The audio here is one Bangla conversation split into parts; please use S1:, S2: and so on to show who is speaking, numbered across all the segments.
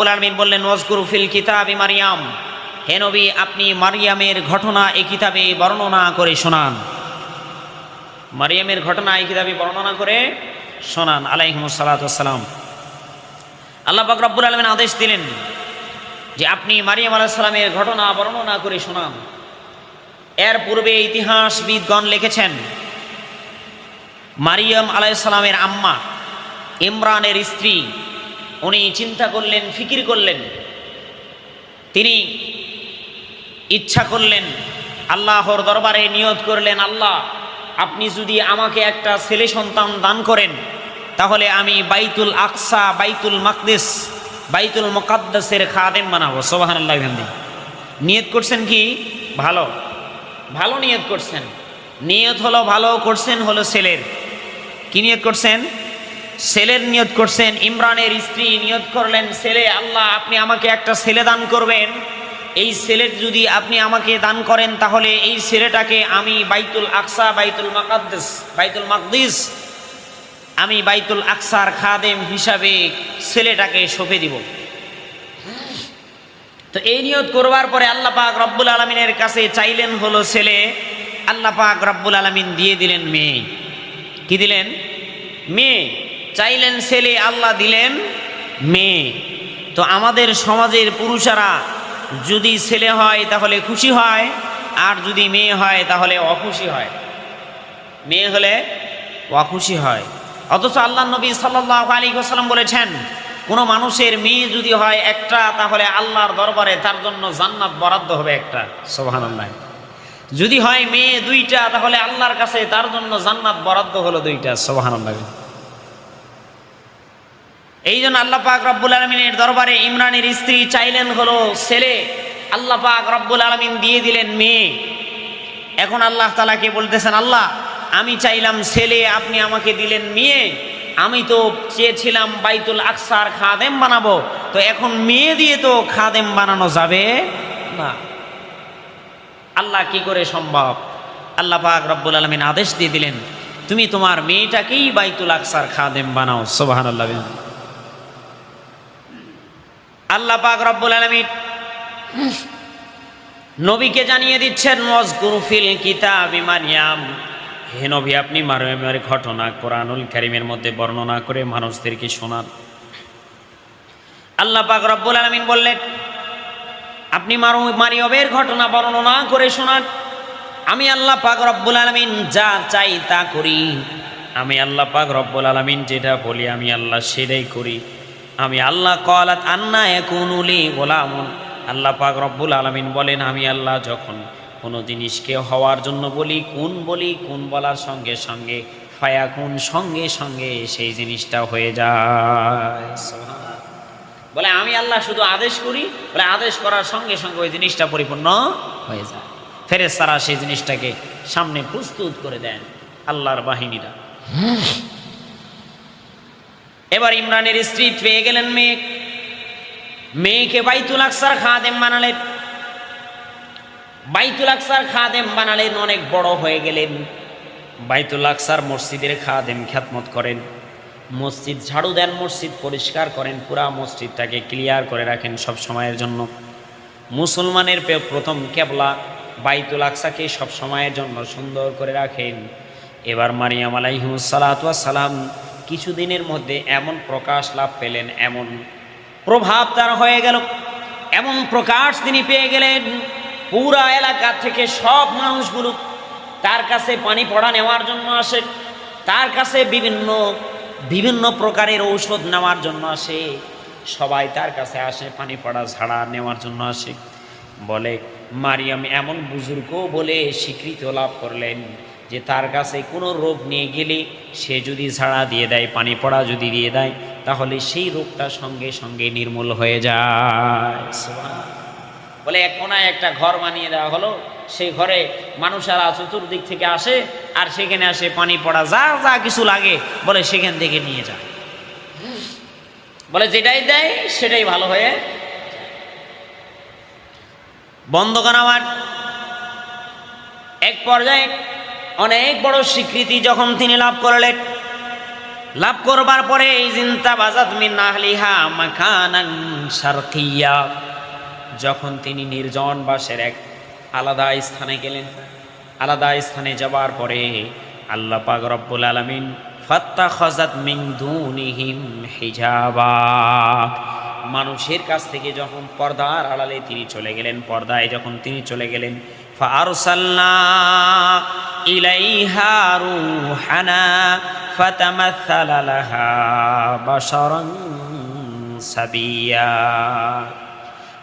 S1: রব্বুল আলামিন বললেন ওয়াজকুরু ফিল কিতাবি মারইয়াম, হে নবী আপনি মারইয়ামের ঘটনা এই কিতাবে বর্ণনা করে শোনান। মারইয়ামের ঘটনা এই কিতাবে বর্ণনা করে শোনান আলাইহিমুস সালাতু ওয়াস সালাম। আল্লাহ পাক রব্বুল আলামিন আদেশ দিলেন যে আপনি মারইয়াম আলাইহিস সালামের ঘটনা বর্ণনা করে শোনান। এর পূর্বে ইতিহাসবিদগণ লিখেছেন মারইয়াম আলাইহিস সালামের আম্মা ইমরানের স্ত্রী উনি চিন্তা করলেন, ফিকির করলেন, তিনি ইচ্ছা করলেন, আল্লাহর দরবারে নিয়ত করলেন, আল্লাহ আপনি যদি আমাকে একটা ছেলে সন্তান দান করেন তাহলে আমি বাইতুল আকসা, বাইতুল মাকদিস, বাইতুল মুকাদ্দাসের খাদেম বানাবো। সুবহানাল্লাহ। নিয়ত করছেন কি ভালো, ভালো নিয়ত করছেন। নিয়ত হলো ভালো করছেন, হলো ছেলের। কি নিয়ত করছেন? ছেলের নিয়ত করছেন। ইমরানের স্ত্রী নিয়ত করলেন ছেলে, আল্লাহ আপনি আমাকে একটা ছেলে দান করবেন, এই ছেলের যদি আপনি আমাকে দান করেন তাহলে এই ছেলেটাকে আমি বাইতুল আকসা, বাইতুল মুকাদ্দাস, বাইতুল মাকদিস, আমি বাইতুল আকসার খাদেম হিসাবে ছেলেটাকে সঁপে দিব। তো এই নিয়ত করবার পরে আল্লাহ পাক রব্বুল আলামিনের কাছে চাইলেন হলো ছেলে, আল্লাহ পাক রব্বুল আলামিন দিয়ে দিলেন মেয়ে। কি দিলেন? মেয়ে। চাইলেন ছেলে, আল্লাহ দিলেন মেয়ে। তো আমাদের সমাজের পুরুষেরা যদি ছেলে হয় তাহলে খুশি হয়, আর যদি মেয়ে হয় তাহলে অখুশি হয়। মেয়ে হলে অখুশি হয়। অথচ আল্লাহ নবী সাল্লাল্লাহু আলাইহি ওয়াসাল্লাম বলেছেন কোনো মানুষের মেয়ে যদি হয় একটা তাহলে আল্লাহর দরবারে তার জন্য জান্নাত বরাদ্দ হবে একটা। সুবহানাল্লাহ। যদি হয় মেয়ে দুইটা তাহলে আল্লাহর কাছে তার জন্য জান্নাত বরাদ্দ হলো দুইটা। সুবহানাল্লাহ। এই জন্য আল্লাহ পাক রব্বুল আলামিনের দরবারে ইমরানের স্ত্রী চাইলেন হলো ছেলে, আল্লাহ পাক রব্বুল আলামিন দিয়ে দিলেন মেয়ে। এখন আল্লাহ তাআলাকে বলতেছেন, আল্লাহ আমি চাইলাম ছেলে, আপনি আমাকে দিলেন মেয়ে, আমি তো চেয়েছিলাম বাইতুল আকসার খাদেম বানাবো, তো এখন মেয়ে দিয়ে তো খাদেম বানানো যাবে না। আল্লাহ কি করে সম্ভব? আল্লাহ পাক রব্বুল আলামিন আদেশ দিয়ে দিলেন তুমি তোমার মেয়েটাকেই বাইতুল আকসার খাদেম বানাও। সুবহানাল্লাহ। আল্লাহ পাক রব্বুল আলামিন নবীকে জানিয়ে দিচ্ছেন ওয়াজকুরু ফিল কিতাবি মারইয়াম, হে নবী আপনি মারইয়ামের ঘটনা কোরআনুল কারীমের মধ্যে বর্ণনা করে মানুষদেরকে শোনান। আল্লাহ পাক রব্বুল আলামিন বললেন আপনি মারইয়ামের ঘটনা বর্ণনা করে শোনান। আমি আল্লাহ পাক রব্বুল আলামিন যা চাই তা করি। আমি আল্লাহ পাক রব্বুল আলামিন যেটা বলি আমি আল্লাহ সেটাই করি। আমি আল্লাহ ক্বালাত আন্না ইয়াকুনু লি গোলামুন, আল্লাহ পাক রব্বুল আলামিন বলেন আমি আল্লাহ যখন কোনো জিনিসকে হওয়ার জন্য বলি, কোন বলি, কোন বলার সঙ্গে সঙ্গে ফায়াকুন, সঙ্গে সঙ্গে সেই জিনিসটা হয়ে যায়। বলে আমি আল্লাহ শুধু আদেশ করি, বলে আদেশ করার সঙ্গে সঙ্গে ওই জিনিসটা পরিপূর্ণ হয়ে যায়। ফেরেশতারা সেই জিনিসটাকে সামনে প্রস্তুত করে দেন আল্লাহর বাহিনীরা। এবার ইমরানের স্ত্রী পেয়ে গেলেন মেয়ে, মেয়েকে বাইতুল আকসার খাদেম বানালেন। বাইতুল আকসার খাদেম বানালেন, অনেক বড় হয়ে গেলেন। বাইতুল আকসার মসজিদের খাদেম খ্যাতমত করেন, মসজিদ ঝাড়ু দেন, মসজিদ পরিষ্কার করেন, পুরা মসজিদটাকে ক্লিয়ার করে রাখেন সব সময়ের জন্য। মুসলমানের প্রথম কেবলা বাইতুল আকসাকে সব সময়ের জন্য সুন্দর করে রাখেন। এবার মারইয়াম আলাইহিস সালাতু ওয়াস সালাম কিছুদিনের মধ্যে এমন প্রকাশ লাভ পেলেন, এমন প্রভাব তার হয়ে গেল, এমন প্রকাশ তিনি পেয়ে গেলেন, পুরা এলাকা থেকে সব মানুষগুলো তার কাছে পানি পড়া নেওয়ার জন্য আসে, তার কাছে বিভিন্ন প্রকারের ঔষধ নেওয়ার জন্য আসে, সবাই তার কাছে আসে পানি পড়া ঝাড়া নেওয়ার জন্য আসে। বলে মারইয়াম এমন বুজুর্গ বলে স্বীকৃতি লাভ করলেন যে তার কাছে কোনো রোগ নিয়ে গেলে সে যদি ঝাড়া দিয়ে দেয়, পানি পড়া যদি দিয়ে দেয়, তাহলে সেই রোগটা সঙ্গে সঙ্গে নির্মূল হয়ে যায়। বলে এক কোনায় একটা ঘর বানিয়ে দেওয়া হলো, সেই ঘরে মানুষেরা চতুর্দিক থেকে আসে আর সেখানে আসে পানি পড়া যা যা কিছু লাগে বলে সেখান থেকে নিয়ে যায়। বলে যেটাই দেয় সেটাই ভালো হয়ে। বন্ধুগণ আমার, এক পর্যায়ে অনেক বড় স্বীকৃতি যখন তিনি লাভ করলেন, লাভ করবার পরে জিনতা বাজাত মিন আহলিহা মাকানান শারকিয়া, যখন তিনি নির্জন বাসের এক আলাদা স্থানে গেলেন, আলাদা স্থানে যাবার পরে আল্লাহ পাক রব্বুল আলামিন ফাত্তাখাযাত মিন দুনিহিম হিজাবা, মানুষের কাছ থেকে যখন পর্দার আড়ালে তিনি চলে গেলেন, পর্দায় যখন তিনি চলে গেলেন, ফাআরসালনা ইলাইহা রূহানা ফাতামাসসালা লাহা বাশারান সাবিয়া।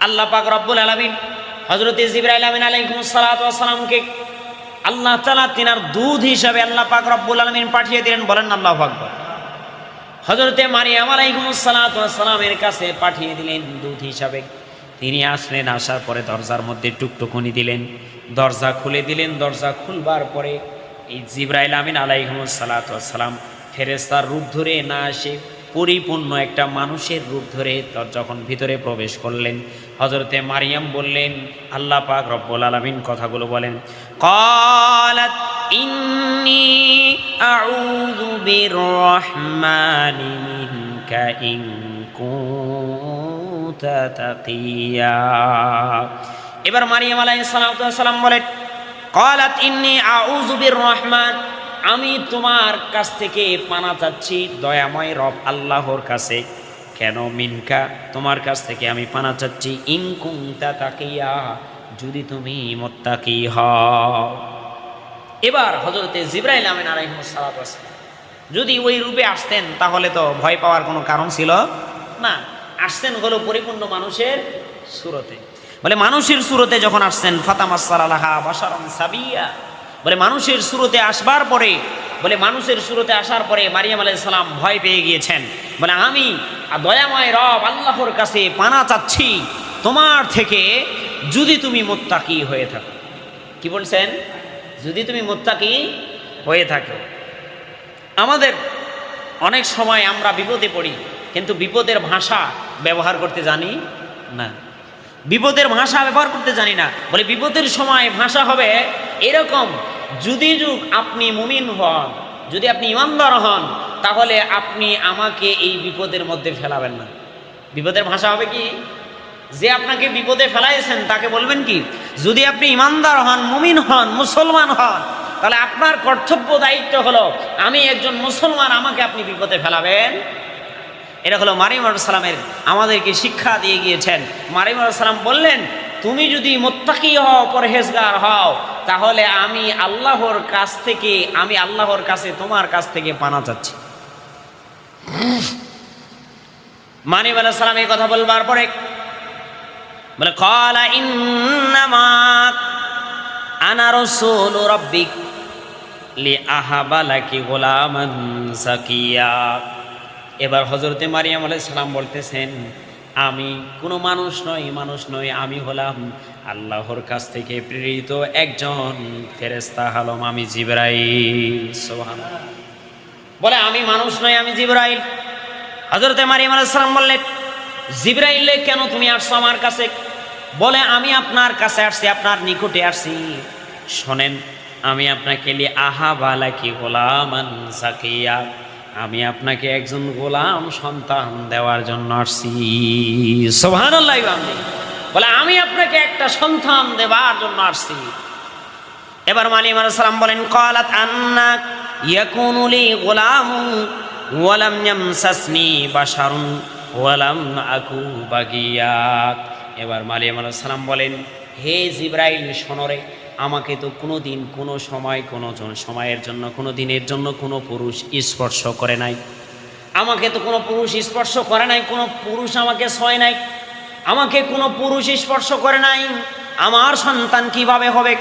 S1: আল্লাহ পাক রব্বুল আলামিন হযরত জিবরাইল আমিন আলাইহিস সালাতু ওয়াস সালামকে আল্লাহ তাআলা তিনার দূত হিসাবে আল্লাহ পাক রব্বুল আলামিন পাঠিয়ে দিলেন। বলেন আল্লাহু আকবার। হযরতে মারিয়াম আলাইহিস সালাতু ওয়াস সালামের কাছে পাঠিয়ে দিলেন দূত হিসাবে। তিনি আসলেন, আসার পরে দরজার মধ্যে টুকটুকুনি দিলেন, দরজা খুলে দিলেন। দরজা খুলবার পরে এই জিবরাইল আমিন আলাইহিস সালাতু ওয়াস সালাম ফেরেশতার রূপ ধরে না আসে পরিপূর্ণ একটা মানুষের রূপ ধরে যখন ভিতরে প্রবেশ করলেন, হযরতে মারিয়াম বললেন, আল্লাহ পাক রব্বুল আলামিন কথাগুলো বলেন, ক্বালাত ইন্নী আউযু বিররহমানি মিনকা ইন কুনতা তাকিয়া। এবার মারিয়াম আলাইহিস সালাম বলেন, ক্বালাত ইন্নী আউযু বিররহমান, আমি তোমার কাছ থেকে পানা চাচ্ছি দয়াময় রব আল্লাহর কাছে। কেন? মিনকা, তোমার কাছ থেকে আমি পানা চাচ্ছি, ইন কুনতা তাকিয়া, যদি তুমি মুত্তাকি হও। এবার হযরতে জিবরাইল আমিন আলাইহিস সালাতু ওয়াস সালাম যদি ওই রূপে আসতেন তাহলে তো ভয় পাওয়ার কোনো কারণ ছিল না। আসতেন হলো পরিপূর্ণ মানুষের সুরতে। বলে মানুষের সুরতে যখন আসছেন, ফাতামাসসালা লাহা বাশারান সাবিয়া, বলে মানুষের সুরতে আসবার পরে, বলে মানুষের সুরতে আসার পরে মারিয়াম আলাইহিস সালাম ভয় পেয়ে গিয়েছেন। বলে আমি দয়াময় রব আল্লাহর কাছে পানা চাচ্ছি তোমার থেকে, যদি তুমি মুত্তাকি হয়ে থাকো। কি বলছেন? যদি তুমি মুত্তাকি হয়ে থাকো। আমাদের অনেক সময় আমরা বিপদে পড়ি, কিন্তু বিপদের ভাষা ব্যবহার করতে জানি না। বিপদের ভাষা ব্যবহার করতে জানি না। বলে বিপদের সময় ভাষা হবে এরকম, যদি আপনি মুমিন হন, যদি আপনি ইমানদার হন, তাহলে আপনি আমাকে এই বিপদের মধ্যে ফেলাবেন না। বিপদের ভাষা হবে কি? যে আপনাকে বিপদে ফেলাইছেন তাকে বলবেন কি, যদি আপনি ইমানদার হন, মুমিন হন, মুসলমান হন, তাহলে আপনার কর্তব্য দায়িত্ব হলো, আমি একজন মুসলমান, আমাকে আপনি বিপদে ফেলাবেন। এটা হলো মারিয়াম আলাইহিস সালামের আমাদেরকে শিক্ষা দিয়ে গিয়েছেন। মারিয়াম আলাইহিস সালাম বললেন, তুমি যদি মুত্তাকি হও, পরহেজগার হও, তাহলে আমি আল্লাহর কাছ থেকে, আমি আল্লাহর কাছে তোমার কাছ থেকে পানা চাচ্ছি। মারিয়াম আলাইহিস সালাম এই কথা বলবার পরে বলে, ক্বালা ইন্নামা আনা রাসূল রাব্বিক লিআহাবা লাকি গোলামান যাকিয়া। এবার হযরতে মারিয়াম আলাইহিস সালাম বলতেছেন, আমি কোনো মানুষ নই, আমি হলাম আল্লাহর কাছ থেকে প্রেরিত একজন ফেরেশতা, হলাম আমি জিবরাইল। সুবহানাল্লাহ। বলে আমি মানুষ নই, আমি জিবরাইল। হযরতে মারিয়াম আলাইহিস সালাম বললেন, জিবরাইল কেন তুমি আসছো আমার কাছে? বলে আমি আপনার কাছে আসছি, আপনার নিকটে আসছি। শোনেন, আমি আপনাকে লিআহাবা লাকি গোলামান যাকিয়া, আমি আপনাকে একজন গোলাম সন্তান দেওয়ার জন্য আসছি। সুবহানাল্লাহ। বলে আমি আপনাকে একটা সন্তান দেওয়ার জন্য আসছি। এবার মারিয়াম আলাইহিস সালাম বলেন, ক্বালাত আন্না ইয়াকুনু লি গোলামুন ওয়া লাম ইয়ামসাসনি বাশারুন ওয়া লাম আকু বাগিয়া। এবার মারিয়াম আলাইহিস সালাম বলেন, হে জিবরাইল, শোনো রে, আমাকে তো কোনো দিন, কোনো সময়, কোনো সময়ের জন্য, কোনো দিনের জন্য কোনো পুরুষ স্পর্শ করে নাই। আমাকে তো কোনো পুরুষ স্পর্শ করে নাই, কোনো পুরুষ আমাকে ছয় নাই, আমাকে কোনো পুরুষ স্পর্শ করে নাই। আমার সন্তান কিভাবে হবে?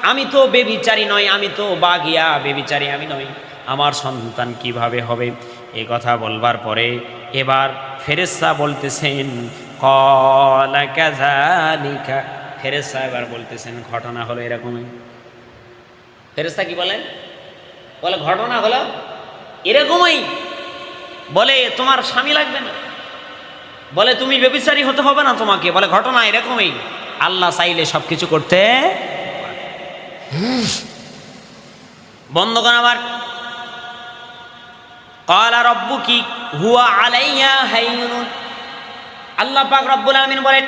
S1: আমি তো বেবিচারী নই, আমি তো বাগিয়া, বেবিচারী আমি নই, আমার সন্তান কিভাবে হবে? এই কথা বলবার পরে এবার ফেরেশতা বলতেছেন, ক্বালা কাযালিকা, ফেরেশতা এবার বলতেছেন, ঘটনা হলো এরকমই। ফেরেশতা কি বলেন? বলে ঘটনা হলো এরকমই। বলে তোমার স্বামী লাগবে না, বলে তুমি ব্যভিচারী হতে হবে না তোমাকে, বলে ঘটনা এরকমই। আল্লাহ চাইলে সবকিছু করতে। বন্ধুগণ আমার, ক্বালা রাব্বুকি হুয়া আলাইয়া হাইয়ুন। আল্লাহ পাক রব্বুল আলামিন বলেন,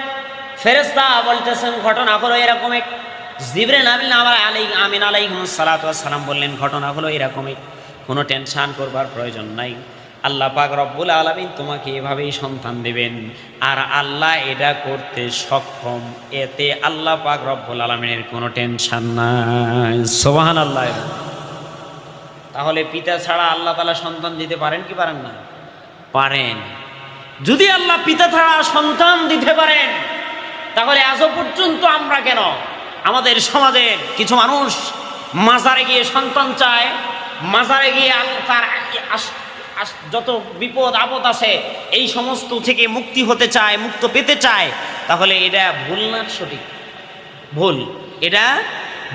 S1: ফেরেশতা বলতেছেন ঘটনা হলো এরকম। জিবরিল আমিন আলাইহিস সালাতু ওয়াস সালাম বললেন ঘটনা হলো এরকমই, কোনো টেনশন করবার প্রয়োজন নাই। আল্লাহ পাক রব্বুল আলামিন তোমাকে এভাবেই সন্তান দেবেন, আর আল্লাহ এটা করতে সক্ষম, এতে আল্লাহ পাক রব্বুল আলামিনের কোনো টেনশন নাই। সুবহানাল্লাহ। তাহলে পিতা ছাড়া আল্লাহ তাআলা সন্তান দিতে পারেন কি পারেন না? পারেন। যদি আল্লাহ পিতা ছাড়া সন্তান দিতে পারেন, তাহলে আজও পর্যন্ত আমরা কেন আমাদের সমাজের কিছু মানুষ মাজারে গিয়ে সন্তান চায়, মাজারে গিয়ে তার যত বিপদ আপদ আছে এই সমস্ত থেকে মুক্তি হতে চায়, মুক্ত পেতে চায়, তাহলে এটা ভুল না সঠিক? ভুল। এটা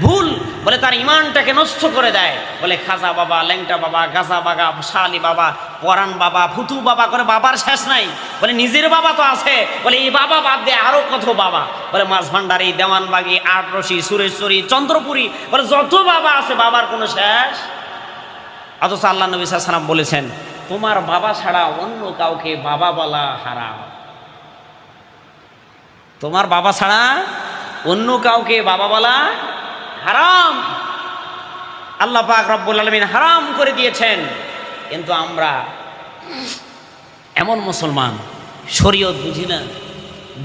S1: ভুল। বলে তার ইমানটাকে নষ্ট করে দেয়। বলে খাজা বাবা, ল্যাংটা বাবা, গাজা বাবা, শালি বাবা, পরাণ বাবা, ফুতু বাবা করে বাবার শেষ নাই। বলে নিজের বাবা তো আছে, বলে এই বাবা বাদ দিয়ে আরো কত বাবা, বলে মাছ ভান্ডারি, দেওয়ানবাগি, আটরশি, সুরেশ্বরী, চন্দ্রপুরী, বলে যত বাবা আছে বাবার কোনো শেষ। অথচ আল্লাহ নবী সাল্লাল্লাহু আলাইহি ওয়াসাল্লাম বলেছেন, তোমার বাবা ছাড়া অন্য কাউকে বাবা বলা হারাম। তোমার বাবা ছাড়া অন্য কাউকে বাবা বলা হারাম। আল্লাহ পাক রব্বুল আলামিন হারাম করে দিয়েছেন। কিন্তু আমরা এমন মুসলমান, শরীয়ত বুঝি না,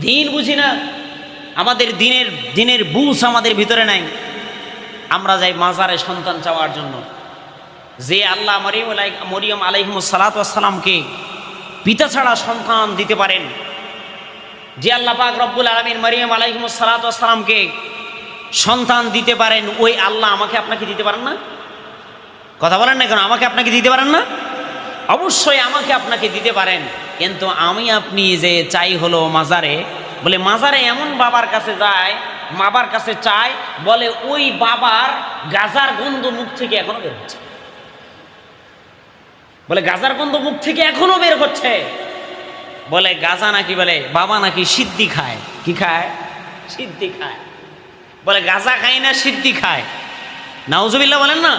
S1: দিন বুঝি না, আমাদের দিনের বুঝ আমাদের ভিতরে নাই। আমরা যাই মাজারে সন্তান চাওয়ার জন্য। যে আল্লাহ মরিয়ম আলাইহিস সালাতু ওয়াস সালামকে পিতা ছাড়া সন্তান দিতে পারেন, যে আল্লাহ পাক রব্বুল আলামিন মরিয়ম আলাইহিস সালাতু ওয়াস সালামকে সন্তান দিতে পারেন, ওই আল্লাহ আমাকে আপনাকে দিতে পারেন না? কথা বলেন না কেন? আমাকে আপনাকে দিতে পারেন না? অবশ্যই আমাকে আপনাকে দিতে পারেন। কিন্তু আমি আপনি যে চাই হলো মাজারে, বলে মাজারে এমন বাবার কাছে যায়, বাবার কাছে চায়, বলে ওই বাবার গাজার গন্ধ মুখ থেকে এখনো বের হচ্ছে। বলে গাজার গন্ধ মুখ থেকে এখনো বের হচ্ছে। বলে গাজা নাকি, বলে বাবা নাকি সিদ্ধি খায়। কি খায়? সিদ্ধি খায়। বলে গাজা খায় না সিদ্ধি খায়। নাউজুবিল্লাহ বলেন না।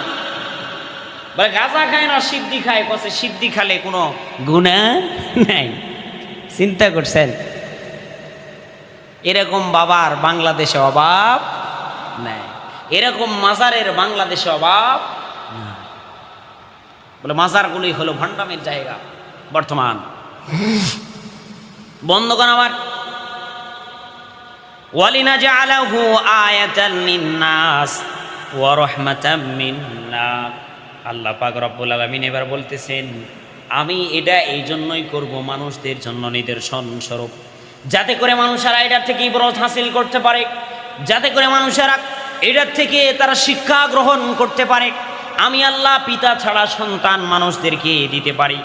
S1: বলে গাজা খায় না সিদ্ধি খায়। কছে সিদ্ধি খালে কোনো গুনাহ নাই। চিন্তা করছেন? এরকম বাবার বাংলাদেশে অভাব নাই, এরকম মাজারের বাংলাদেশে অভাব নাই। বলে মাজারগুলি হলো ভণ্ডামের জায়গা বর্তমান। বন্ধুগণ আমার, ওয়ালিনাজআলাহু আয়াতান লিন-নাস ওয়া রাহমাতাম মিন্না। আল্লাহ পাক রব্বুল আলামিন এবার বলতেছেন, আমি এটা এই জন্যই করব মানুষদের জন্য নিদর্শন স্বরূপ, যাতে করে মানুষেরা এটার থেকে ইবরত হাসিল করতে পারে, যাতে করে মানুষেরা এটার থেকে তারা শিক্ষা গ্রহণ করতে পারে। আমি আল্লাহ পিতা ছাড়া সন্তান মানুষদেরকে দিতে পারি।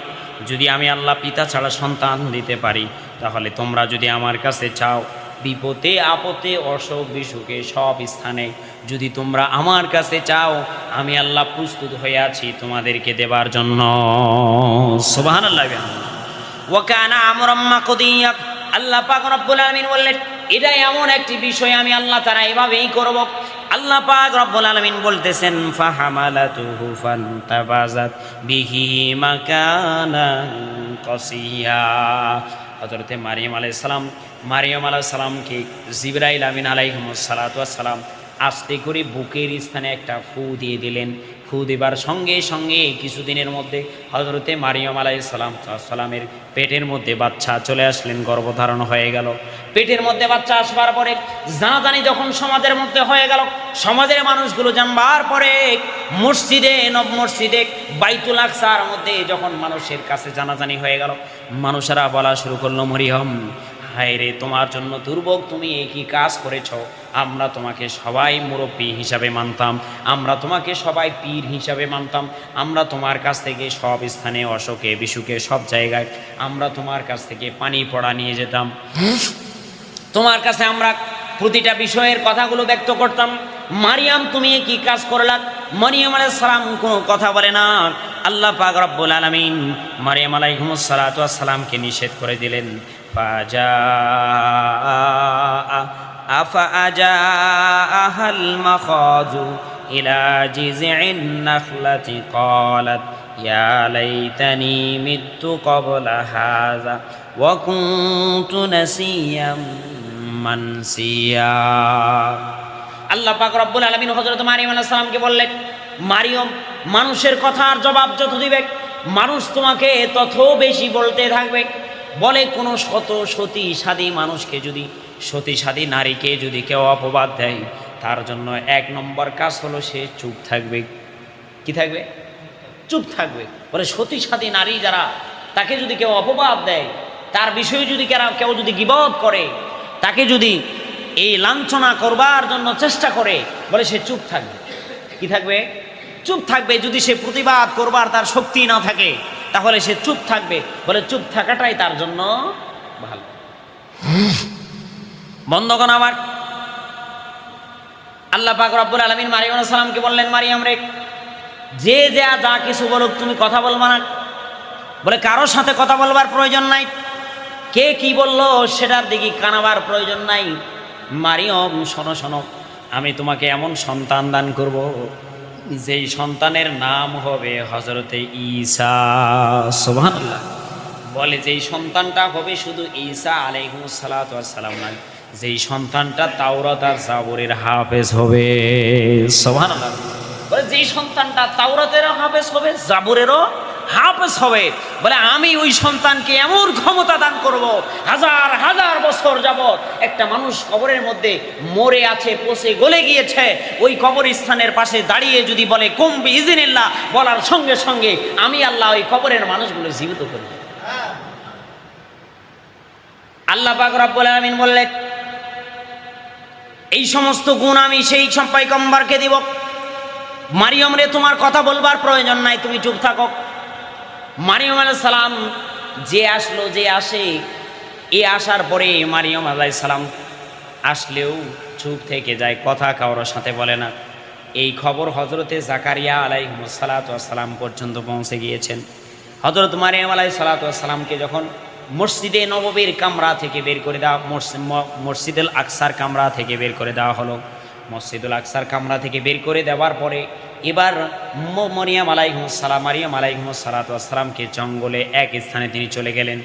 S1: যদি আমি আল্লাহ পিতা ছাড়া সন্তান দিতে পারি, তাহলে তোমরা যদি আমার কাছে চাও, বিপদে আপদে অসুখ বিসুখে সব স্থানে যদি তোমরা আমার কাছে চাও, আমি আল্লাহ প্রস্তুত হয়ে আছি তোমাদেরকে দেবার জন্য। সুবহানাল্লাহ। ওয়া কানা আমরাম মাকদিয়া। আল্লাহ পাক রব্বুল আলামিন বললেন, এটা এমন একটি বিষয় আমি আল্লাহ তাআলা এভাবেই করব। আল্লাহ পাক রব্বুল আলামিন বলতেছেন, ফাহামালাতুহু ফান্তাবাযাত বিহি মাকানান কাসিয়া। হযরতে মারিয়াম আলাইহিস সালামকে জিবরাইল আমিন আলাইহিস সালাতু ওয়াস সালাম আস্তে করে বুকের স্থানে একটা ফু দিয়ে দিলেন। ফু দেবার সঙ্গে সঙ্গে কিছুদিনের মধ্যে হযরতে মারিয়াম আলাইহিস সালামের পেটের মধ্যে বাচ্চা চলে আসলেন, গর্ভধারণ হয়ে গেল। পেটের মধ্যে বাচ্চা আসবার পরে জানাজানি যখন সমাজের মধ্যে হয়ে গেল, সমাজের মানুষগুলো জানবার পরে মসজিদে বাইতুল আকসার মধ্যে যখন মানুষের কাছে জানাজানি হয়ে গেল, মানুষেরা বলা শুরু করলো, মরিয়ম হায় রে, তোমার জন্য দুর্ভোগ, তুমি এই কি কাজ করেছ? আমরা তোমাকে সবাই মুরব্বী হিসাবে মানতাম, আমরা তোমাকে সবাই পীর হিসাবে মানতাম, আমরা তোমার কাছ থেকে সব স্থানে অসুখে বিসুখে সব জায়গায় আমরা তোমার কাছ থেকে পানি পড়া নিয়ে যেতাম, তোমার কাছে আমরা প্রতিটা বিষয়ের কথাগুলো ব্যক্ত করতাম। মারিয়াম তুমি কি কাজ করলা? মারিয়াম আলাইহিস সালাম কোনো কথা বলে না। আল্লাহ পাক রব্বুল আলামিন মারিয়াম আলাইহিস সালাতু ওয়াস সালামকে নিষেধ করে দিলেন। আফাআজাআহাল মাখাজু ইলা জিযইন নাখলাতি ক্বালাত ইয়া লাইতানি মিতু ক্বাবলা হাযা ওয়া কুনতু নাসিয়াম মানসিয়া। আল্লাহ পাক রব্বুল আলামিন হযরত মারিয়াম আলাইহিস সালামকে বললেন, মারিয়াম, মানুষের কথার জবাব যত দিবে মানুষ তোমাকে তত বেশি বলতে থাকবে। বলে কোনো সতী সাদী মানুষকে যদি, সতী সাদী নারীকে যদি কেউ অপবাদ দেয়, তার জন্য 1 নম্বর কাজ হলো সে চুপ থাকবে। কি থাকবে? চুপ থাকবে। বলে সতী সাদী নারী যারা, তাকে যদি কেউ অপবাদ দেয়, তার বিষয়ে যদি কেউ যদি গীবত করে, তাকে যদি এই লাঞ্ছনা করবার জন্য চেষ্টা করে, বলে সে চুপ থাকবে। কি থাকবে? চুপ থাকবে। যদি সে প্রতিবাদ করবার তার শক্তি না থাকে, তাহলে সে চুপ থাকবে। বলে চুপ থাকাটাই তার জন্য ভালো। বন্ধগণ আমার, আল্লাহ পাক রব্বুল আলামিন মারিয়াম আলাইহিস সালামকে বললেন, মারিয়াম রে, যে যা কিছু বলুক তুমি কথা বলবা না। বলে কারোর সাথে কথা বলবার প্রয়োজন নাই, কে কি বলল সেটার দিকে কানাবার প্রয়োজন নাই। মারিয়াম শোনো শোনো, আমি তোমাকে এমন সন্তান দান করব, যেই সন্তানের নাম হবে হযরতে ঈসা। সুবহানাল্লাহ। বলে যেই সন্তানটা হবে শুধু ঈসা আলাইহিস সালাতু ওয়াস সালাম না, যেই সন্তানটা তাওরাত আর জাবুরের হাফেজ হবে। সুবহানাল্লাহ। বলে যেই সন্তানটা তাওরাতেরও হাফেজ হবে, জাবুরেরও হাফেজ হবে, বলে আমি ওই সন্তানকে এমন ক্ষমতা দান করব, হাজার হাজার বছর যাবত একটা মানুষ কবরের মধ্যে মরে আছে, পচে গলে গিয়েছে, ওই কবরস্থানের পাশে দাঁড়িয়ে যদি বলে কুম বিইজনিল্লাহ, বলার সঙ্গে সঙ্গে আমি আল্লাহ ওই কবরের মানুষগুলো জীবিত করব। আল্লাহ পাক রব্বুল আলামিন বললেন, এই সমস্ত গুণ আমি সেই পয়গম্বরকে দিব। মারিয়াম রে, তোমার কথা বলবার প্রয়োজন নাই, তুমি চুপ থাকো। মারিয়াম আলাইহিস সালাম যে আসলো, যে আসে, এ আসার পরে মারিয়াম আলাইহিস সালাম আসলেও চুপ থেকে যায়, কথা কারোর সাথে বলে না। এই খবর হযরতে জাকারিয়া আলাইহিস সালাতু ওয়াস সালাম পর্যন্ত পৌঁছে গিয়েছেন। হযরত মারিয়াম আলাইহিস সালাতু ওয়াস সালামকে যখন মসজিদে নববীর কামরা থেকে বের করে দেওয়া, মসজিদুল আকসার কামরা থেকে বের করে দেওয়া হলো। মসজিদুল আকসার কামরা থেকে বের করে দেওয়ার পরে এবার মারিয়াম আলাইহিস সালামকে জঙ্গলে এক স্থানে তিনি চলে গেলেন।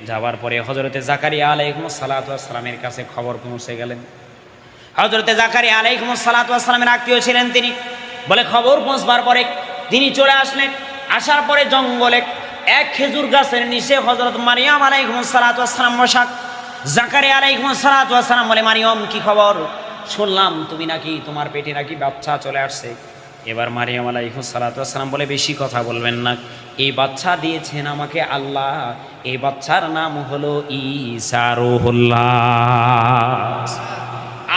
S1: যাওয়ার পরে হযরতে জাকারিয়া আলাইহিস সালামের কাছে খবর পৌঁছে গেলেন। হযরতে জাকারিয়া আলাইহিস সালামের আত্মীয় ছিলেন তিনি। বলে খবর পৌঁছবার পরে তিনি চলে আসলেন। আসার পরে জঙ্গলে এক খেজুর গাছের নিচে হযরত মারিয়াম আলাইহিস সালাম বসা। জাকারিয়া আলাইহিস সালাম বলে, মারিয়াম কি খবর? শুনলাম তুমি নাকি, তোমার পেটে নাকি বাচ্চা চলে আসছে। এবার মারিয়াম আলাইহিস সালাম বলে, বেশি কথা বলবেন না, এই বাচ্চা দিয়েছেন আমাকে আল্লাহ, এই বাচ্চার নাম হলো ঈসা রূহুল্লাহ।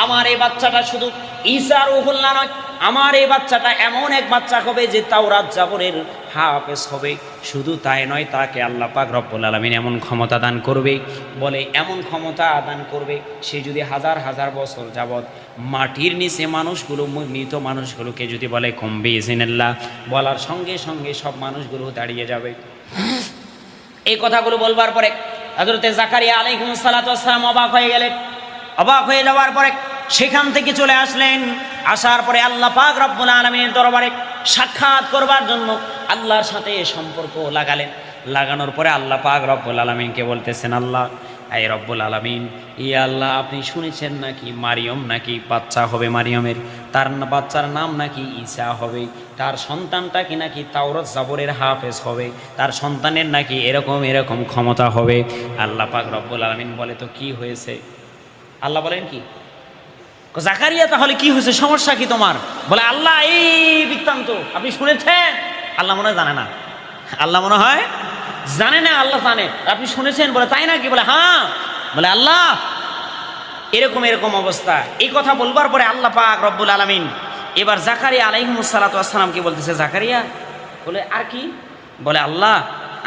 S1: আমার এই বাচ্চাটা শুধু ঈসা রূহুল্লাহ নয়, আমার এই বাচ্চাটা এমন এক বাচ্চা হবে যে তাওরাত জাবরের হাফেজ হবে। শুধু তাই নয়, তাকে আল্লাহ পাক রব্বুল আলামিন এমন ক্ষমতা দান করবে, বলে এমন ক্ষমতা দান করবে, সে যদি হাজার হাজার বছর যাবৎ মাটির নিচে মানুষগুলো, মৃত মানুষগুলোকে যদি বলে কুম বিইজনিল্লাহ, বলার সঙ্গে সঙ্গে সব মানুষগুলো দাঁড়িয়ে যাবে। এই কথাগুলো বলবার পরে হযরতে জাকারিয়া আলাইহিস সালাম অবাক হয়ে গেলেন। অবাক হয়ে যাওয়ার পরে সেখান থেকে চলে আসলেন। আসার পরে আল্লাহ পাক রব্বুল আলামিনের দরবারে সাক্ষাৎ করবার জন্য আল্লাহর সাথে সম্পর্ক লাগালেন। লাগানোর পরে আল্লাহ পাক রব্বুল আলামিনকে বলতেছেন, আল্লাহ, এই রব্বুল আলামিন, ইয়া আল্লাহ, আপনি শুনেছেন নাকি মারিয়ম নাকি বাচ্চা হবে, মারিয়মের তার বাচ্চার নাম নাকি ঈসা হবে, তার সন্তানটা কি নাকি তাওরাত জাবরের হাফেজ হবে, তার সন্তানের নাকি এরকম এরকম ক্ষমতা হবে। আল্লাহ পাক রব্বুল আলামিন বলে, তো কি হয়েছে? আল্লাহ বলেন কি, জাকারিয়া তাহলে কি হয়েছে, সমস্যা কি তোমার? বলে, আল্লাহ এই বৃত্তান্ত আপনি শুনেছেন? আল্লাহ মনে হয় জানে না, আল্লাহ মনে হয় জানে না, আল্লাহ জানে। আপনি শুনেছেন? বলে, তাই নাকি? বলে, হ্যাঁ। বলে, আল্লাহ এরকম এরকম অবস্থা। এই কথা বলবার পরে আল্লাহ পাক রব্বুল আলামিন এবার জাকারিয়া আলাইহিস সালামকে বলতেছে, জাকারিয়া, বলে আর কি? বলে, আল্লাহ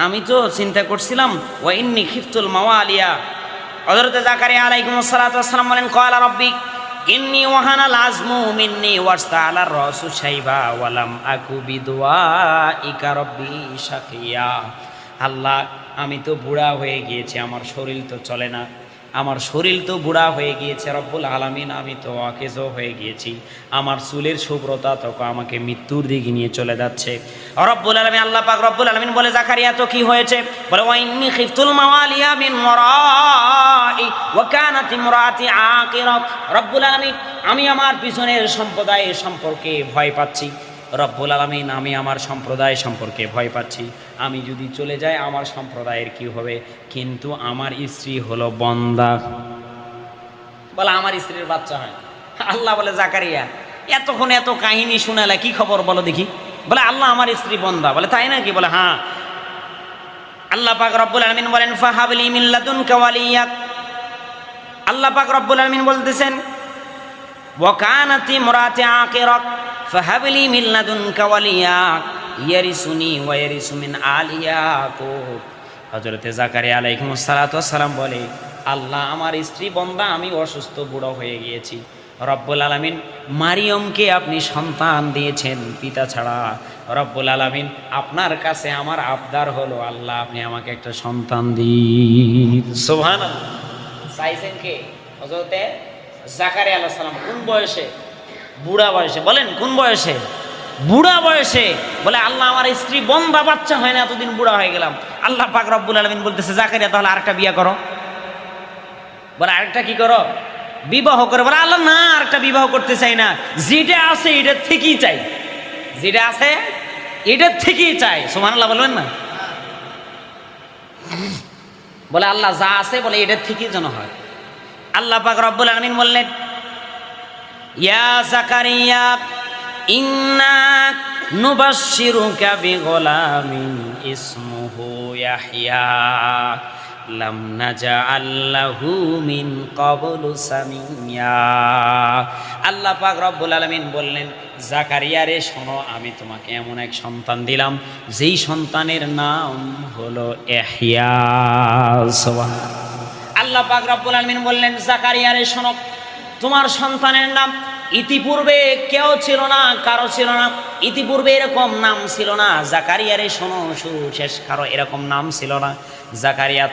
S1: আমি তো চিন্তা করছিলাম, ওয়া ইন্নী খিফতুল মাওয়ালিয়া। হযরতে জাকারিয়া আলাইহিস সালাম বলেন, ক্বালা রাব্বি ইন্নী ওয়াহানাল আযমু মিন্নী ওয়াসতাআলার রাসু শাইবা ওয়া লাম আকু বিদুআইকা রাব্বি শাকিয়া। আল্লাহ আমি তো বুড়া হয়ে গিয়েছি, আমার শরীর তো চলে না, আমার শরীর তো বুড়া হয়ে গিয়েছে রব্বুল আলামিন, আমি তো অকেজো হয়ে গিয়েছি, আমার চুলের শুভ্রতা তো আমাকে মৃত্যুর দিকে নিয়ে চলে যাচ্ছে। রব্বুল আলামিন আল্লাহ পাক রব্বুল আলামিন বলে, জাকারিয়া তো কি হয়েছে? বলে ওয়াইন্নী খিফতুল মাওয়ালিয়া মিন ওয়ারাই ওয়া কানাত ইমরাতি আকিরা। রব্বুল আলামিন আমি আমার পিছনের সম্প্রদায়ের সম্পর্কে ভয় পাচ্ছি। রব্বুল আলামিন আমি আমার সম্প্রদায় সম্পর্কে ভয় পাচ্ছি, আমি যদি চলে যাই আমার সম্প্রদায়ের কি হবে? কিন্তু আমার স্ত্রী হলো বন্দা। বলে আমার স্ত্রীর বাচ্চা হয়। আল্লাহ বলে, জাকারিয়া এতক্ষণ এত কাহিনী শুনালে কি খবর বলো দেখি? বলে আল্লাহ আমার স্ত্রী বন্দা। বলে তাই নাকি? বলে হ্যাঁ। আল্লাহ পাক রব্বুল আলামিন বলেন, ফাহাবলি মিন লাদুনকা ওয়ালিয়্যা। আল্লাহ পাক রব্বুল আলামিন বলতেছেন, ওয়া কানাত ইমরাতি আকিরা ফাহাবলি মিন লাদুনকা ওয়ালিয়্যা ইয়ারিসুনি ওয়া ইয়ারিসু মিন আলি ইয়াকুব। হযরতে জাকারিয়া আলাইহিস সালাতু ওয়াস সালাম বলে, আল্লাহ আমার স্ত্রী বন্দা, আমি অসুস্থ বুড়ো হয়ে গিয়েছি। রব্বুল আলামিন মারিয়মকে আপনি সন্তান দিয়েছেন পিতা ছাড়া। রব্বুল আলামিন আপনার কাছে আমার আবদার হলো, আল্লাহ আপনি আমাকে একটা সন্তান দিন। সুবহানাল্লাহ। চাইছেন কে? হযরতে জাকারিয়া আলাইহিস সালাম। কোন বয়সে? বুড়া বয়সে। বলেন কোন বয়সে? বুড়া বয়সে। বলে আল্লাহ আমার স্ত্রী বন্দা, বাচ্চা হয় না, এতদিন বুড়া হয়ে গেলাম। আল্লাহ পাক রব্বুল আলামিন বলতেছে, জাকারিয়া তাহলে আরেকটা বিয়ে করো। বলে আরেকটা কি করো? বিবাহ করো। বলে আল্লাহ না, আরেকটা বিবাহ করতে চাই না, যেটা আছে এটার থেকেই চাই, যেটা আছে এটার থেকেই চাই। সুবহানাল্লাহ বলবেন না? বলে আল্লাহ যা আছে বলে এটার থেকেই যেন হয়। আল্লাহ পাক রব্বুল আলামিন বললেন, ইয়া জাকারিয়া ইন্না নুবাশশিরুকা বিগুলামিন ইসমুহু ইয়াহইয়া লাম নাজআল লাহু মিন ক্বাবলু সামিয়্যা। আল্লাহ পাক রব্বুল আলামিন বললেন, জাকারিয়া রে শোনো, আমি তোমাকে এমন এক সন্তান দিলাম যেই সন্তানের নাম হলো ইয়াহইয়া। সুবহানাল্লাহ। আল্লাহ পাক রব্বুল আলামিন বললেন, জাকারিয়া রে শোনো, তোমার সন্তানের নাম ইতিপূর্বে কেউ ছিল না, কারো ছিল না, ইতিপূর্বে এরকম নাম ছিল না। জাকারিয়া রে শোনো, শুরু শেষ কারো এরকম নাম ছিল না। জাকারিয়া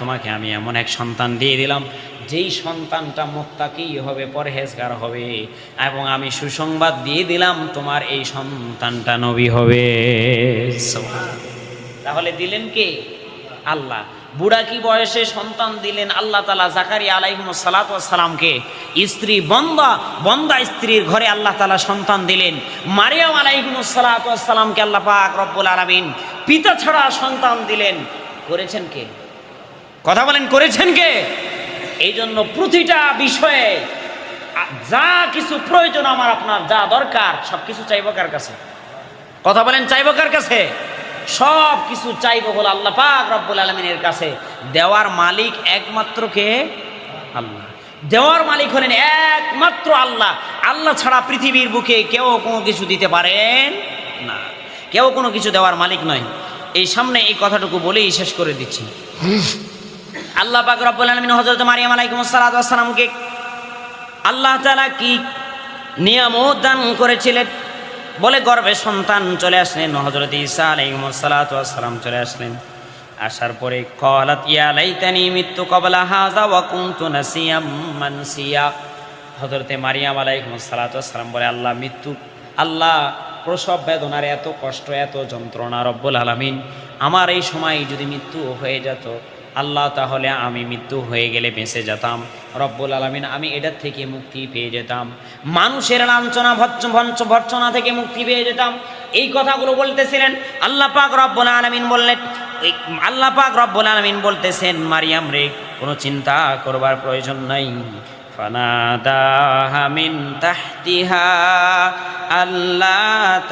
S1: তোমাকে আমি এমন এক সন্তান দিয়ে দিলাম যেই সন্তানটা মুত্তাকি হবে, পরহেজগার হবে, এবং আমি সুসংবাদ দিয়ে দিলাম তোমার এই সন্তানটা নবী হবে। তাহলে দিলেন কে? আল্লাহ। বুড়া কি বয়সে সন্তান দিলেন? আল্লাহ তাআলা জাকারিয়া আলাইহিস সালাতু ওয়াস সালামকে স্ত্রী বন্দা স্ত্রীর ঘরে আল্লাহ তাআলা সন্তান দিলেন। মারিয়াম আলাইহিস সালাতু ওয়াস সালামকে আল্লাহ পাক রব্বুল আলামিন পিতা ছাড়া সন্তান দিলেন। করেছেন কে? কথা বলেন, করেছেন কে? এই জন্য প্রতিটা বিষয়ে যা কিছু প্রয়োজন আমার আপনার, যা দরকার সবকিছু চাইবো কার কাছে? কথা বলেন, চাইবো কার কাছে? সব কিছু চাইবো হলো আল্লাহ পাক রব্বুল আলামিনের কাছে। দেওয়ার মালিক একমাত্র কে? আল্লাহ। দেওয়ার মালিক হলেন একমাত্র আল্লাহ। আল্লাহ ছাড়া পৃথিবীর বুকে কেউ কোনো কিছু দিতে পারেন না, কেউ কোনো কিছু দেওয়ার মালিক নয়। এই সামনে এই কথাটুকু বলেই শেষ করে দিচ্ছি। আল্লাহ পাক রব্বুল আলামিন হযরত মারিয়াম আলাইহিস সালাতু ওয়াস সালামকে আল্লাহ তাআলা কি নিয়ামত দান করেছিলেন? বলে গর্ভে সন্তান চলে আসলেন, হযরত ঈসা আলাইহিস সালাতু ওয়াস সালাম চলে আসলেন। আসার পরে ক্বালাত ইয়া লাইতানি মিততু ক্বাবলা হাযা ওয়া কুনতু নাসিয়াম মানসিয়া। হযরত মারিয়াম আলাইহিস সালাতু ওয়াস সালাম বলে, আল্লাহ মৃত্যু, আল্লাহ প্রসব বেদনার এত কষ্ট, এত যন্ত্রণা, রব্বুল আলামিন আমার এই সময় যদি মৃত্যু হয়ে যেত আল্লাহ, তাহলে আমি মৃত্যু হয়ে গেলে বেঁচে যেতাম, রব্বুল আলামিন আমি এটার থেকে মুক্তি পেয়ে যেতাম, মানুষের লাঞ্ছনা ভর্ৎসনা থেকে মুক্তি পেয়ে যেতাম। এই কথাগুলো বলতেছিলেন। আল্লাহ পাক রব্বুল আলামিন বললেন, আল্লাহ পাক রব্বুল আলামিন বলতেছেন, মারিয়াম রে কোনো চিন্তা করবার প্রয়োজন নাই। ফানাদাহা মিন তাহতিহা আল্লা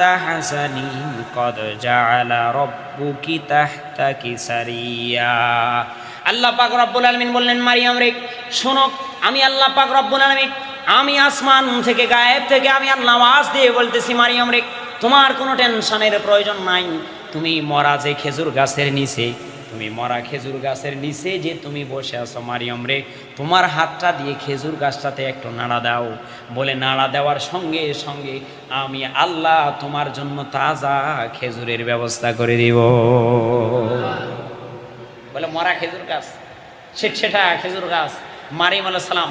S1: তাহজানি কদ জাআলা রাব্বুকি তাহতাকি সারিয়া। আল্লাহ পাক রব্বুল আলামিন বললেন, মারিয়াম রে শোনো, আমি আল্লাহ পাক রব্বুল আলামিন আমি আসমান থেকে গায়েব থেকে আমি আল্লাহ আওয়াজ দিয়ে বলতেছি, মারিয়াম রে তোমার কোনো টেনশনের প্রয়োজন নাই। তুমি মরা যে খেজুর গাছের নিচে, তুমি মরা খেজুর গাছের নিচে যে তুমি বসে আছো মারিয়াম রে, তোমার হাতটা দিয়ে খেজুর গাছটাতে একটু নাড়া দাও। বলে নাড়া দেওয়ার সঙ্গে সঙ্গে আমি আল্লাহ তোমার জন্য তাজা খেজুরের ব্যবস্থা করে দিব। বলে মরা খেজুর গাছ, সেটা খেজুর গাছ। মারিয়াম আলাইহিস সালাম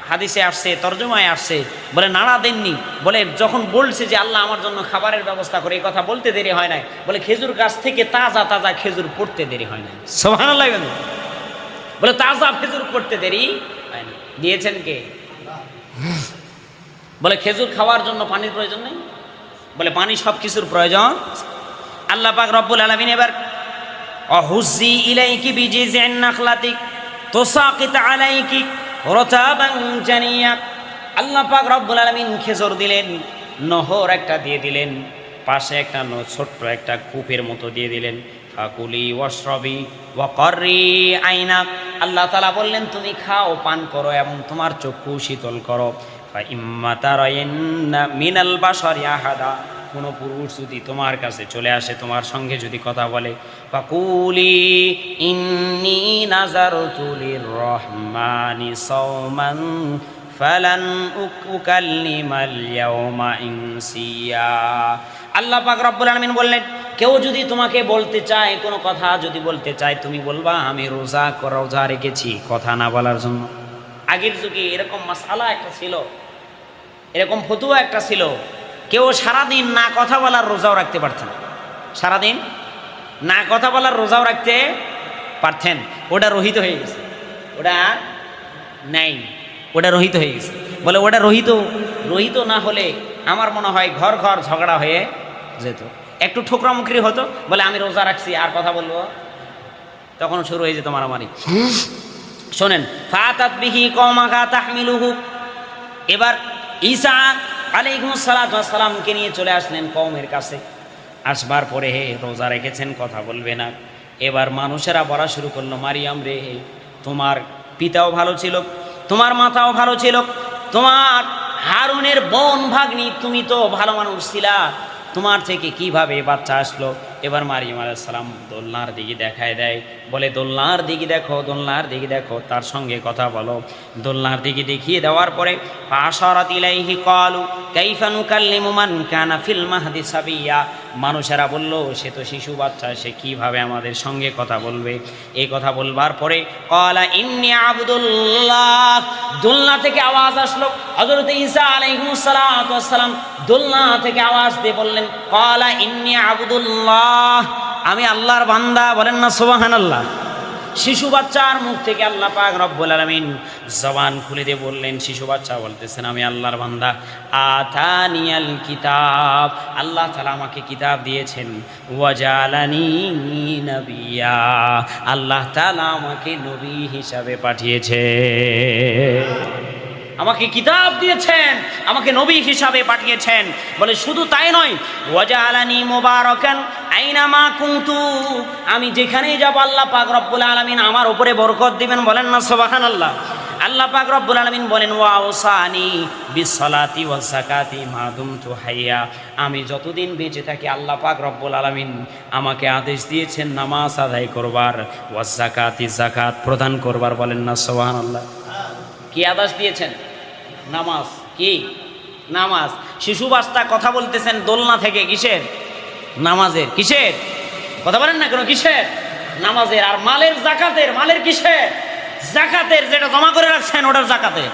S1: হাদিসে আসছে, তরজমায় আসছে, বলে নাড়া দেননি, বলে যখন বলছে যে আল্লাহ আমার জন্য খাবারের ব্যবস্থা করে, এই কথা বলতে দেরি হয় নাই, বলে খেজুর গাছ থেকে তাজা তাজা খেজুর পড়তে দেরি হয় নাই। সুবহানাল্লাহ, বলে তাজা খেজুর পড়তে দেরি হয় না। দিয়েছেন কে? বলে খেজুর খাওয়ার জন্য পানির প্রয়োজন নেই, বলে পানি সব কিছুর প্রয়োজন। আল্লাহ পাক রব্বুল আলামিন এবার অহুজ্জি ইলাইকি বিজিজিন নাখলাতিক তুসাকিত আলাইকি রতাবান জানিয়া। আল্লাহ পাক রব্বুল আলামিন খেজুর দিলেন, নহর একটা দিয়ে দিলেন, পাশে একটা ছোট্ট একটা কূপের মতো দিয়ে দিলেন। ফাকুলি ওয়াশরাবি ওয়াকরি আইনা, আল্লাহ তাআলা বললেন তুমি খাও, পান করো এবং তোমার চক্ষু শীতল করো। ফা ইম্মা তারাইন্না মিনাল বাশারি আহাদা, কোনো পুরুষ যদি তোমার কাছে চলে আসে, তোমার সঙ্গে যদি কথা বলে, ফাকুলি ইন্নী নাযারতু লির-রহমানি সাওমান ফালান উকাল্লিমাল ইয়াওমা ইনসিয়া। আল্লাহ পাক রব্বুল আলামিন বললেন কেউ যদি তোমাকে বলতে চায়, কোনো কথা যদি বলতে চায়, তুমি বলবা আমি রোজা রেখেছি, কথা না বলার জন্য। আগের যুগে এরকম মাসালা একটা ছিল, এরকম ফতুয়া একটা ছিল, কেউ সারাদিন না কথা বলার রোজাও রাখতে পারতেন, সারাদিন না কথা বলার রোজাও রাখতে পারতেন। ওটা রহিত হয়ে গেছে, ওটা নাই, ওটা রহিত হয়ে গেছে। বলে ওটা রহিত না হলে আমার মনে হয় ঘর ঘর ঝগড়া হয়ে যেত, একটু ঠোকরামুখরি হতো, বলে আমি রোজা রাখছি আর কথা বলবো, তখন শুরু হয়ে যেত মারামারি। শোনেন, ফাতাত বিহি কওমাকা তাহমিলুহু, এবার ঈসা আলাইহিস সালাতু ওয়াস সালামকে নিয়ে চলে আসলেন কওমের কাছে। আসবার পরে রোজা রেখেছেন, কথা বলবে না। এবার মানুষেরা বলা শুরু করলো, মারিয়াম রে, তোমার পিতাও ভালো ছিল, তোমার মাতাও ভালো ছিল, তোমার হারুনের বোন ভাগ্নি, তুমি তো ভালো মানুষ ছিলা, তোমার থেকে কিভাবে বাচ্চা আসলো? এবার মারিয়াম আলাইহিস সালাম দোলনার দিকে দেখায় দেয়, বলে দোলনার দিকে দেখো, দোলনার দিকে দেখো, তার সঙ্গে কথা বলো। দোলনার দিকে দেখিয়ে দেওয়ার পরে ফাশারাত ইলাইহি ক্বালু কাইফা নুকাল্লিমু মান কানা ফিল মাহদি সাবিয়া, মানুষেরা বলল সে তো শিশু বাচ্চা, সে কিভাবে আমাদের সঙ্গে কথা বলবে? এই কথা বলবার পরে ক্বালা ইন্নী আবদুল্লাহ, দোলনা থেকে আওয়াজ আসলো। হযরত ঈসা আলাইহিস সালাতু ওয়াস সালাম দোলনা থেকে আওয়াজ দিয়ে বললেন, ক্বালা ইন্নী আবদুল্লাহ, আমি আল্লাহর বান্দা। বলেন না সুবহানাল্লাহ। শিশু বাচ্চার মুখ থেকে আল্লাহ পাক রব্বুল আলামিন জবান খুলে দিয়ে বললেন, শিশু বাচ্চা বলতেছেন আমি আল্লাহর বান্দা। আতানিয়াল কিতাব, আল্লাহ তাআলা আমাকে কিতাব দিয়েছেন। ওয়াজালানি নবিয়া, আল্লাহ তাআলা আমাকে নবী হিসাবে পাঠিয়েছে, আমাকে কিতাব দিয়েছেন, আমাকে নবী হিসাবে পাঠিয়েছেন। বলে শুধু তাই নয়, ওয়াজালানি মুবারাকান আইনামা কুনতু, আমি যেখানেই যাব আল্লাহ পাক রব্বুল আলামিন আমার উপরে বরকত দিবেন। বলেন না সুবহানাল্লাহ। আল্লাহ পাক রব্বুল আলামিন বলেন ওয়া আওসানি বিসসালাতি ওয়াজ যাকাতি মা দুমতু হাইয়া, আমি যতদিন বেঁচে থাকি আল্লাহ পাক রব্বুল আলামিন আমাকে আদেশ দিয়েছেন নামাজ আদায় করবার, ওয়াজ যাকাতি, যাকাত প্রদান করবার। বলেন না সুবহানাল্লাহ। কি আদেশ দিয়েছেন? নামাজ। কি নামাজ? শিশু বাচ্চা কথা বলতেছেন দোলনা থেকে, কিসের? নামাজের। কিসের? কথা বলেন না কেন? কিসের? নামাজের। আর মালের যাকাতের। মালের কিসের? যাকাতের। যেটা জমা করে রাখছেন ওটার যাকাতের।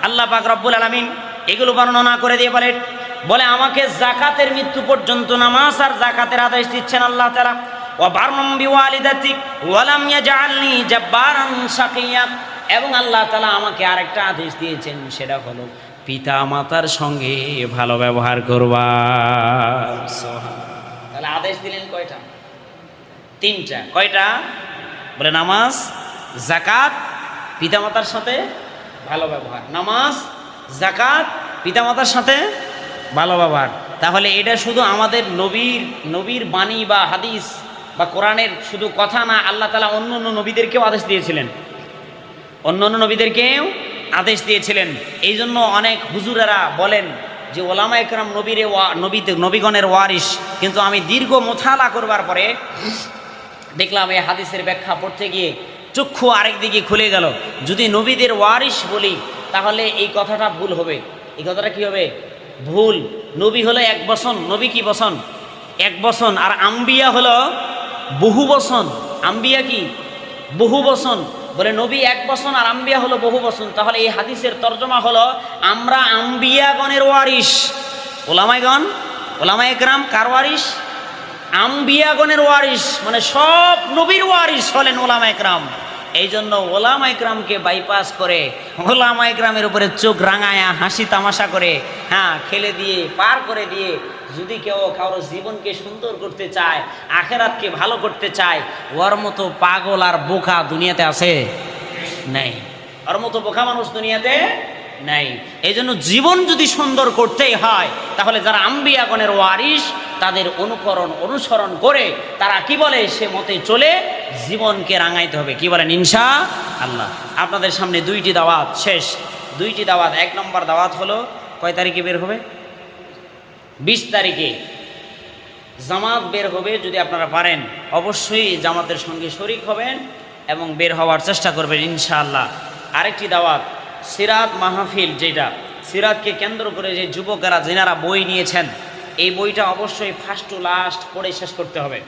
S1: আল্লাহ পাক রব্বুল আলামিন এগুলো বর্ণনা করে দিয়ে বলে আমাকে যাকাতের মৃত্যু পর্যন্ত নামাজ আর যাকাতের আদেশ দিচ্ছেন আল্লাহ তাআলা। ওয়া বাররুম বিওয়ালিদাতিক ওয়া লাম ইয়াজআলনি জাব্বারান শাকিয়া, এবং আল্লাহ তাআলা আমাকে আরেকটা আদেশ দিয়েছেন, সেটা হলো পিতা মাতার সঙ্গে ভালো ব্যবহার করবা। তাহলে আদেশ দিলেন কয়টা? তিনটা। কয়টা? বলে নামাজ, যাকাত, পিতামাতার সাথে ভালো ব্যবহার। নামাজ, যাকাত, পিতামাতার সাথে ভালো ব্যবহার। তাহলে এটা শুধু আমাদের নবীর বাণী বা হাদিস বা কোরআনের শুধু কথা না, আল্লাহ তাআলা অন্য অন্য নবীদেরকেও আদেশ দিয়েছিলেন, অন্য অন্য নবীদেরকেও আদেশ দিয়েছিলেন। এই জন্য অনেক হুজুরেরা বলেন যে ওলামা একরাম নবীগণের ওয়ারিস। কিন্তু আমি দীর্ঘ মোতালা করবার পরে দেখলাম এই হাদিসের ব্যাখ্যা পড়তে গিয়ে চক্ষু আরেক দিকে খুলে গেল। যদি নবীদের ওয়ারিস বলি তাহলে এই কথাটা ভুল হবে। এই কথাটা কি হবে? ভুল। নবী হলো এক বচন। নবী কি বচন? এক বচন। আর আম্বিয়া হলো বহু বচন। আম্বিয়া কি? বহু বচন। বলে নবী এক বচন আর আম্বিয়া হলো বহু বচন। তাহলে এই হাদিসের তর্জমা হলো আমরা আম্বিয়াগণের ওয়ারিস। ওলামাইগণ, ওলামা একরাম কার ওয়ারিস? আম্বিয়াগণের ওয়ারিস, মানে সব নবীর ওয়ারিস হলেন ওলামা একরাম। এই জন্য ওলামা একরামকে বাইপাস করে, ওলামা একরামের উপরে চোখ রাঙায়া হাসি তামাশা করে, হ্যাঁ, খেলে দিয়ে পার করে দিয়ে যদি কেউ কারো জীবনকে সুন্দর করতে চায়, আখেরাতকে ভালো করতে চায়, ওর মতো পাগল আর বোকা দুনিয়াতে আছে? নাই। ওর মতো বোকা মানুষ দুনিয়াতে নাই। এই জন্য জীবন যদি সুন্দর করতেই হয়, তাহলে যারা আম্বিয়াগণের ওয়ারিস তাদের অনুসরণ করে তারা কি বলে সে মতে চলে জীবনকে রাঙাইতে হবে। কি বলেন ইনশাআল্লাহ? আপনাদের সামনে দুইটি দাওয়াত শেষ, দুইটি দাওয়াত। এক নম্বর দাওয়াত হলো কয় তারিখে বের হবে? 20 তারিখে জামাত বের হবে। যদি আপনারা পারেন অবশ্যই জামাতের সঙ্গে শরিক হবেন এবং বের হওয়ার চেষ্টা করবেন ইনশাআল্লাহ। আরেকটি দাওয়াত সিরাত মাহফিল, যেটা সিরাতকে কেন্দ্র করে যে যুবকেরা যেনারা বই নিয়েছেন, এই বইটা অবশ্যই ফার্স্ট টু লাস্ট পড়ে শেষ করতে হবে,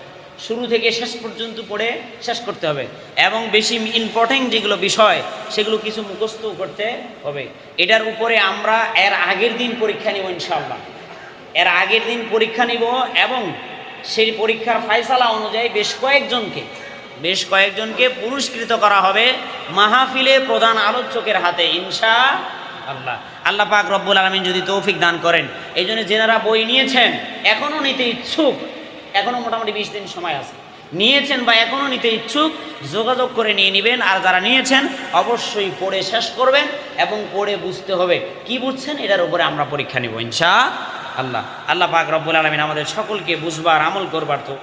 S1: শুরু থেকে শেষ পর্যন্ত পড়ে শেষ করতে হবে। এবং বেশি ইম্পর্টেন্ট যেগুলো বিষয় সেগুলো কিছু মুখস্থ করতে হবে। এটার উপরে আমরা এর আগের দিন পরীক্ষা নিব ইনশাআল্লাহ। এর আগের দিন পরীক্ষা নিব এবং সেই পরীক্ষার ফায়সালা অনুযায়ী বেশ কয়েকজনকে পুরস্কৃত করা হবে মাহফিলে প্রধান আলোচকের হাতে ইনশাআল্লাহ। আল্লাহ পাক রব্বুল আলামিন যদি তৌফিক দান করেন। এই জন্য যেনারা বই নিয়েছেন, এখনও নিতে ইচ্ছুক, এখনও মোটামুটি 20 দিন সময় আছে, নিয়েছেন বা এখনও নিতে ইচ্ছুক, যোগাযোগ করে নিয়ে নেবেন। আর যারা নিয়েছেন অবশ্যই পড়ে শেষ করবেন এবং পড়ে বুঝতে হবে কি বুঝছেন, এটার উপরে আমরা পরীক্ষা নিব ইনশাআল্লাহ। আল্লাহ পাক রব্বুল আলামিন আমাদের সকলকে বুঝবার আমল করবার তো